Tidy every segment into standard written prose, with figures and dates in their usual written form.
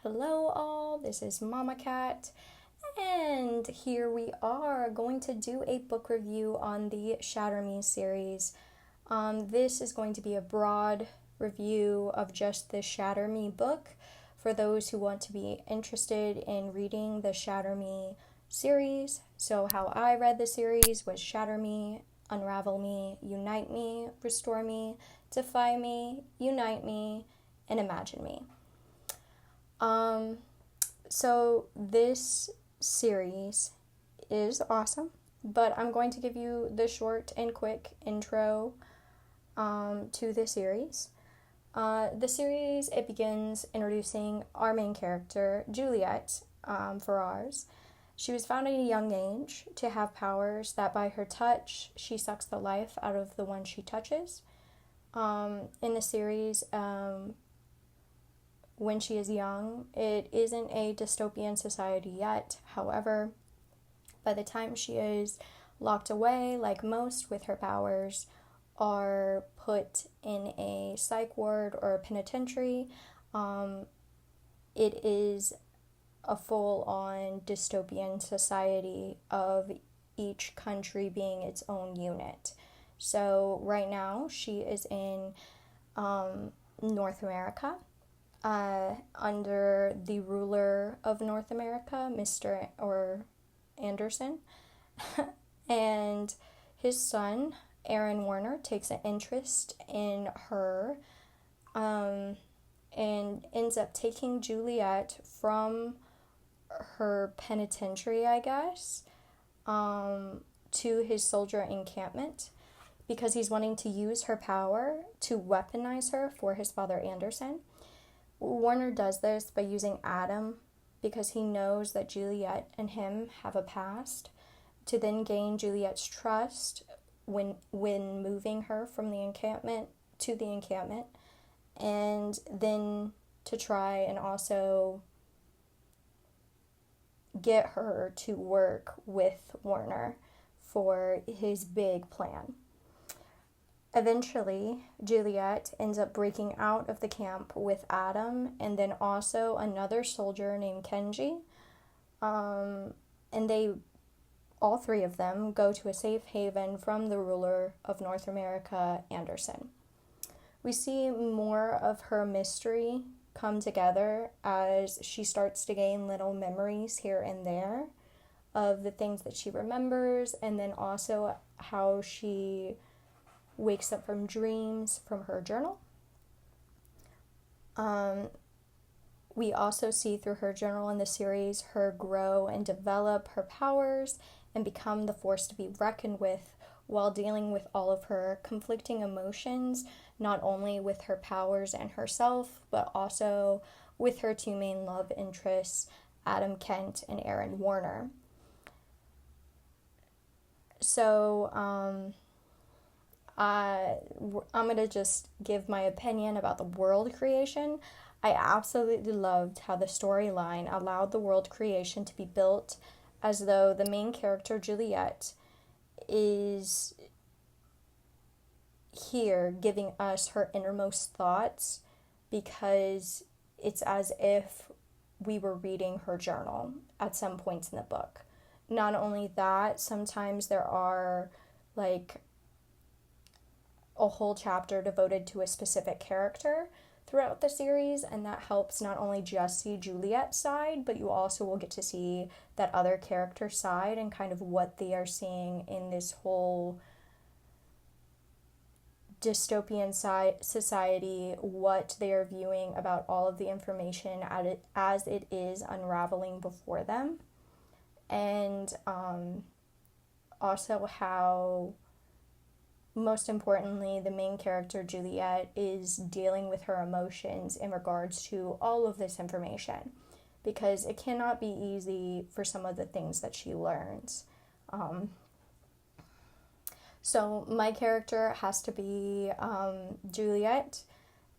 Hello, all. This is Mama Cat, and here we are going to do a book review on the Shatter Me series. This is going to be a broad review of just the Shatter Me book for those who want to be interested in reading the Shatter Me series. So, how I read the series was Shatter Me, Unravel Me, Unite Me, Restore Me, Defy Me, Unite Me, and Imagine Me. So this series is awesome, but I'm going to give you the short and quick intro to the series. It begins introducing our main character, Juliette, for ours. She was found at a young age to have powers that by her touch, she sucks the life out of the one she touches. In the series, when she is young, it isn't a dystopian society yet. However, by the time she is locked away, like most with her powers, are put in a psych ward or a penitentiary, it is a full-on dystopian society of each country being its own unit. So right now she is in North America, under the ruler of North America, Mr. Anderson, and his son, Aaron Warner, takes an interest in her, and ends up taking Juliette from her penitentiary, I guess, to his soldier encampment, because he's wanting to use her power to weaponize her for his father, Anderson. Warner does this by using Adam because he knows that Juliette and him have a past, to then gain Juliette's trust when moving her from the encampment to the encampment, and then to try and also get her to work with Warner for his big plan. Eventually, Juliette ends up breaking out of the camp with Adam and then also another soldier named Kenji. And all three of them, go to a safe haven from the ruler of North America, Anderson. We see more of her mystery come together as she starts to gain little memories here and there of the things that she remembers, and then also how she wakes up from dreams from her journal. We also see through her journal in the series her grow and develop her powers and become the force to be reckoned with while dealing with all of her conflicting emotions, not only with her powers and herself, but also with her two main love interests, Adam Kent and Aaron Warner. So, I'm going to just give my opinion about the world creation. I absolutely loved how the storyline allowed the world creation to be built as though the main character, Juliette, is here giving us her innermost thoughts, because it's as if we were reading her journal at some points in the book. Not only that, sometimes there are like a whole chapter devoted to a specific character throughout the series, and that helps not only just see Juliette's side, but you also will get to see that other character side and kind of what they are seeing in this whole dystopian society, what they are viewing about all of the information as it is unraveling before them, and also how, most importantly, the main character, Juliette, is dealing with her emotions in regards to all of this information, because it cannot be easy for some of the things that she learns. So my character has to be Juliette.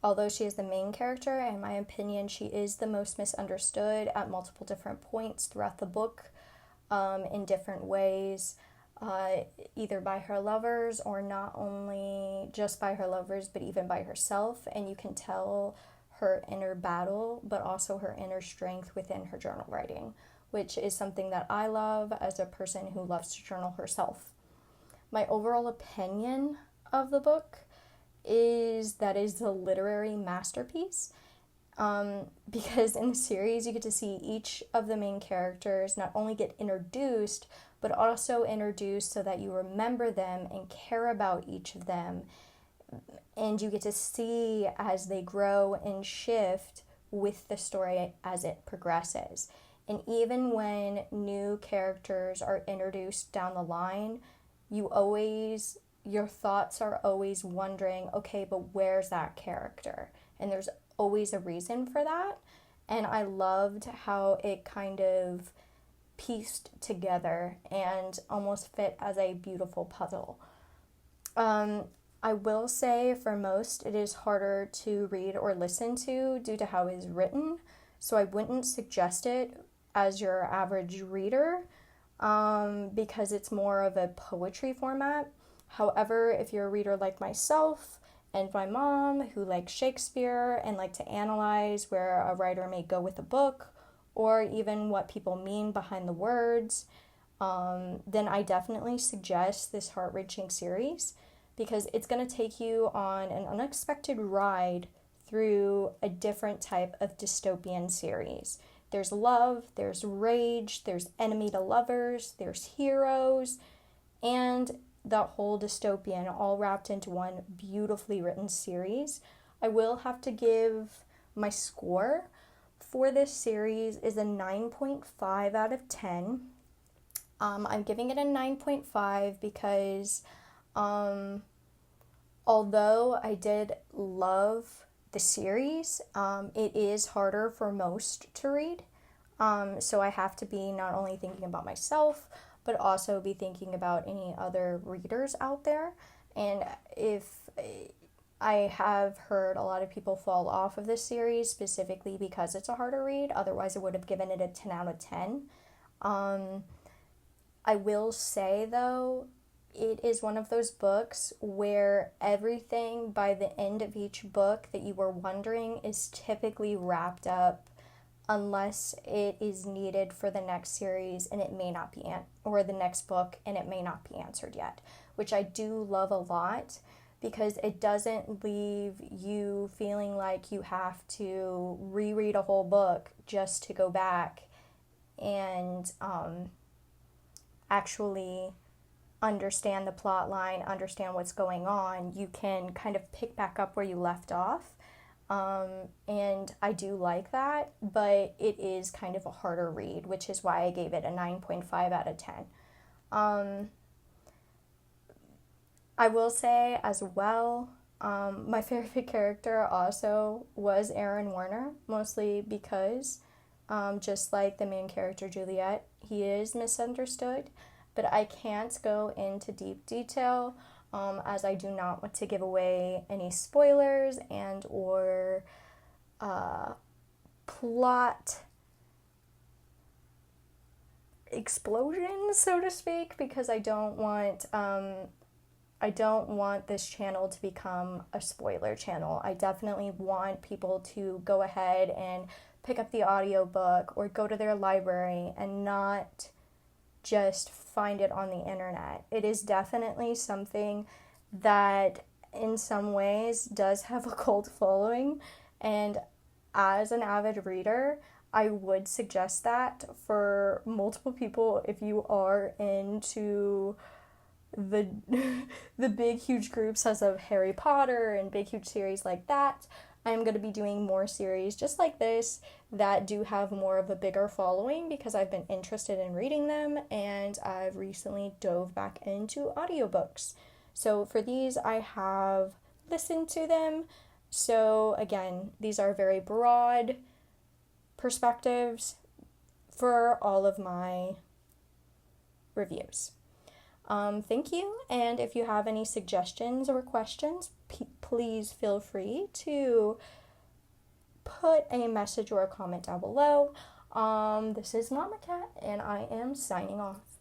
Although she is the main character, in my opinion, she is the most misunderstood at multiple different points throughout the book, in different ways. Either by her lovers, or not only just by her lovers, but even by herself. And you can tell her inner battle, but also her inner strength within her journal writing, which is something that I love as a person who loves to journal herself. My overall opinion of the book is that it's a literary masterpiece, because in the series you get to see each of the main characters not only get introduced, but also introduced so that you remember them and care about each of them, and you get to see as they grow and shift with the story as it progresses. And even when new characters are introduced down the line, your thoughts are always wondering, okay, but where's that character? And there's always a reason for that. And I loved how it kind of pieced together and almost fit as a beautiful puzzle. I will say for most it is harder to read or listen to due to how it is written, so I wouldn't suggest it as your average reader, because it's more of a poetry format. However, if you're a reader like myself and my mom, who like Shakespeare and like to analyze where a writer may go with a book, or even what people mean behind the words, then I definitely suggest this heart-wrenching series, because it's going to take you on an unexpected ride through a different type of dystopian series. There's love, there's rage, there's enemy to lovers, there's heroes, and that whole dystopian all wrapped into one beautifully written series. I will have to give my score for this series is a 9.5 out of 10. I'm giving it a 9.5 because although I did love the series, it is harder for most to read. So I have to be not only thinking about myself, but also be thinking about any other readers out there. And if I have heard a lot of people fall off of this series specifically because it's a harder read, otherwise I would have given it a 10 out of 10. I will say though, it is one of those books where everything by the end of each book that you were wondering is typically wrapped up, unless it is needed for the next series and it may not be or the next book and it may not be answered yet, which I do love a lot, because it doesn't leave you feeling like you have to reread a whole book just to go back and actually understand the plot line, understand what's going on. You can kind of pick back up where you left off. And I do like that, but it is kind of a harder read, which is why I gave it a 9.5 out of 10. I will say as well, my favorite character also was Aaron Warner, mostly because, just like the main character Juliette, he is misunderstood, but I can't go into deep detail, as I do not want to give away any spoilers and or plot explosions, so to speak, because I don't want this channel to become a spoiler channel. I definitely want people to go ahead and pick up the audiobook or go to their library and not just find it on the internet. It is definitely something that in some ways does have a cult following, and as an avid reader, I would suggest that for multiple people if you are into the big huge groups as of Harry Potter and big huge series like that. I'm going to be doing more series just like this that do have more of a bigger following, because I've been interested in reading them and I've recently dove back into audiobooks. So for these, I have listened to them. So again, these are very broad perspectives for all of my reviews. Thank you, and if you have any suggestions or questions, please feel free to put a message or a comment down below. This is Mama Cat, and I am signing off.